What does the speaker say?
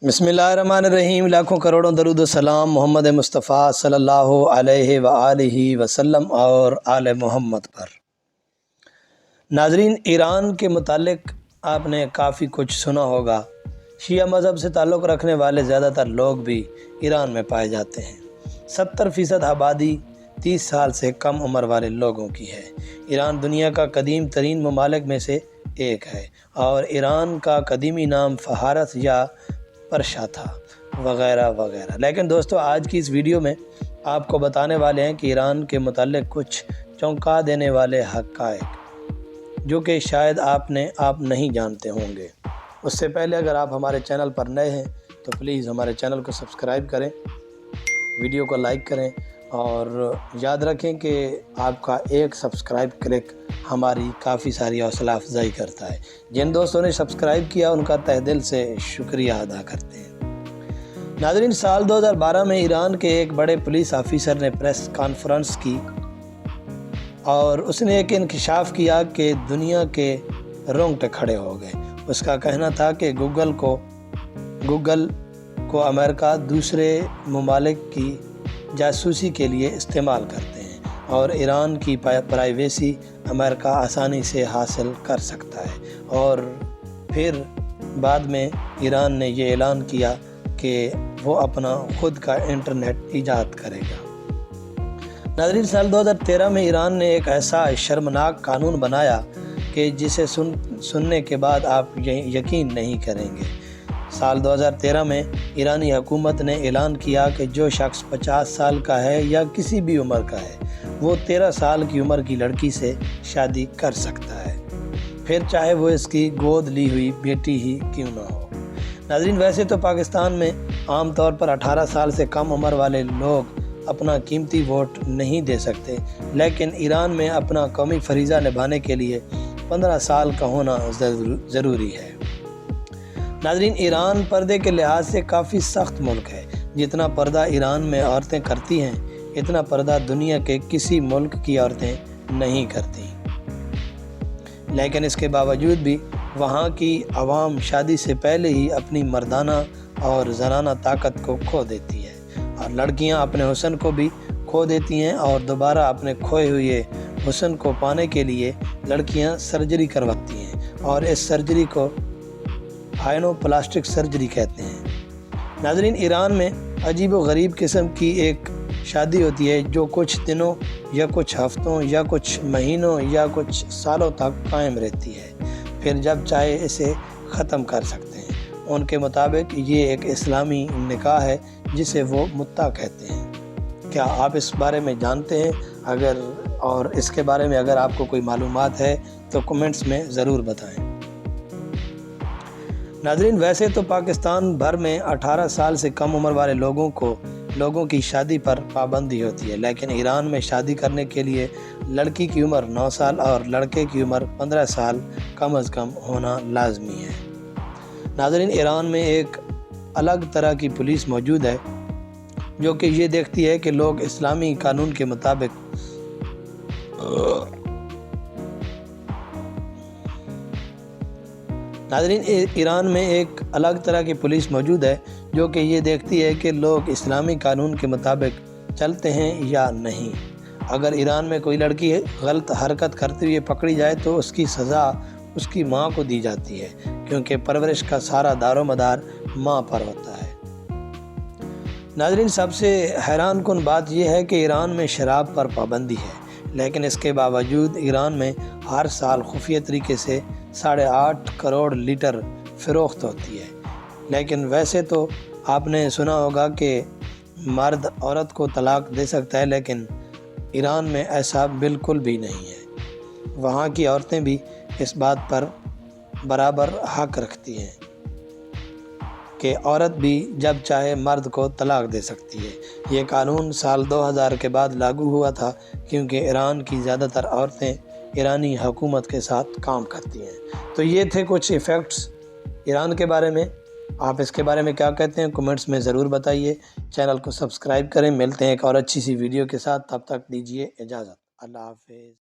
बिस्मिल्लाहिर्रहमानिर्रहीम। लाखों करोड़ों दरूद व सलाम मोहम्मद मुस्तफ़ा सल्लल्लाहु अलैहि व आलिहि वसल्लम और आले मोहम्मद पर। नाज़रीन, ईरान के मुतालिक आपने काफ़ी कुछ सुना होगा। शिया मज़हब से ताल्लुक़ रखने वाले ज़्यादातर लोग भी ईरान में पाए जाते हैं। 70% आबादी 30 साल से कम उम्र वाले लोगों की है। ईरान दुनिया का कदीम तरीन ममालिक में से एक है और ईरान का कदीमी नाम फ़हारस या परशा था वगैरह वगैरह। लेकिन दोस्तों, आज की इस वीडियो में आपको बताने वाले हैं कि ईरान के मुताल्लिक कुछ चौंका देने वाले हक़ाइक़ जो कि शायद आप नहीं जानते होंगे। उससे पहले अगर आप हमारे चैनल पर नए हैं तो प्लीज़ हमारे चैनल को सब्सक्राइब करें, वीडियो को लाइक करें और याद रखें कि आपका एक सब्सक्राइब क्लिक हमारी काफ़ी सारी हौसला अफजाई करता है। जिन दोस्तों ने सब्सक्राइब किया उनका तहे दिल से शुक्रिया अदा करते हैं। नाज़रीन, साल 2012 में ईरान के एक बड़े पुलिस ऑफिसर ने प्रेस कॉन्फ्रेंस की और उसने एक इंकशाफ किया कि दुनिया के रोंगटे खड़े हो गए। उसका कहना था कि गूगल को अमेरिका दूसरे ममालिक की जासूसी के लिए इस्तेमाल करते हैं और ईरान की प्राइवेसी अमेरिका आसानी से हासिल कर सकता है। और फिर बाद में ईरान ने ये ऐलान किया कि वो अपना ख़ुद का इंटरनेट ईजाद करेगा। नाज़रीन, साल 2013 में ईरान ने एक ऐसा शर्मनाक कानून बनाया कि जिसे सुनने के बाद आप यकीन नहीं करेंगे। साल 2013 में ईरानी हुकूमत ने ऐलान किया कि जो शख्स 50 साल का है या किसी भी उम्र का है वो 13 साल की उम्र की लड़की से शादी कर सकता है, फिर चाहे वो इसकी गोद ली हुई बेटी ही क्यों ना हो। नाज़रीन, वैसे तो पाकिस्तान में आम तौर पर 18 साल से कम उम्र वाले लोग अपना कीमती वोट नहीं दे सकते, लेकिन ईरान में अपना कौमी फरीज़ा निभाने के लिए 15 साल का होना ज़रूरी है। नाज़रीन, ईरान पर्दे के लिहाज से काफ़ी सख्त मुल्क है। जितना पर्दा ईरान में औरतें करती हैं इतना पर्दा दुनिया के किसी मुल्क की औरतें नहीं करती। लेकिन इसके बावजूद भी वहाँ की आवाम शादी से पहले ही अपनी मर्दाना और ज़नाना ताकत को खो देती है और लड़कियाँ अपने हुस्न को भी खो देती हैं और दोबारा अपने खोए हुए हुस्न को पाने के लिए लड़कियाँ सर्जरी करवाती हैं और इस सर्जरी को हाइनोप्लास्टिक सर्जरी कहते हैं। नाज़रीन, ईरान में अजीब व गरीब किस्म की एक शादी होती है जो कुछ दिनों या कुछ हफ्तों या कुछ महीनों या कुछ सालों तक कायम रहती है, फिर जब चाहे इसे ख़त्म कर सकते हैं। उनके मुताबिक ये एक इस्लामी निकाह है जिसे वो मुत्ता कहते हैं। क्या आप इस बारे में जानते हैं? और इसके बारे में अगर आपको कोई मालूमात है तो कमेंट्स में ज़रूर बताएं। नाज़रीन, वैसे तो पाकिस्तान भर में 18 साल से कम उम्र वाले लोगों की शादी पर पाबंदी होती है, लेकिन ईरान में शादी करने के लिए लड़की की उम्र 9 साल और लड़के की उम्र 15 साल कम अज़ कम होना लाजमी है। नाज़रीन, ईरान में एक अलग तरह की पुलिस मौजूद है जो कि ये देखती है कि लोग इस्लामी कानून के मुताबिक नाज़रीन, ईरान में एक अलग तरह की पुलिस मौजूद है जो कि ये देखती है कि लोग इस्लामी कानून के मुताबिक चलते हैं या नहीं। अगर ईरान में कोई लड़की गलत हरकत करते हुए पकड़ी जाए तो उसकी सज़ा उसकी माँ को दी जाती है, क्योंकि परवरिश का सारा दारोमदार माँ पर होता है। नाज़रीन, सबसे हैरान कुन बात यह है कि ईरान में शराब पर पाबंदी है, लेकिन इसके बावजूद ईरान में हर साल खुफिया तरीके से 8.5 करोड़ लीटर फ़रोख्त होती है। लेकिन वैसे तो आपने सुना होगा कि मर्द औरत को तलाक दे सकता है, लेकिन ईरान में ऐसा बिल्कुल भी नहीं है। वहाँ की औरतें भी इस बात पर बराबर हक़ रखती हैं कि औरत भी जब चाहे मर्द को तलाक दे सकती है। ये कानून साल 2000 के बाद लागू हुआ था, क्योंकि ईरान की ज़्यादातर औरतें ईरानी हुकूमत के साथ काम करती हैं। तो ये थे कुछ इफ़ेक्ट्स ईरान के बारे में। आप इसके बारे में क्या कहते हैं कमेंट्स में ज़रूर बताइए। चैनल को सब्सक्राइब करें। मिलते हैं एक और अच्छी सी वीडियो के साथ, तब तक दीजिए इजाज़त। अल्लाह हाफ़िज़।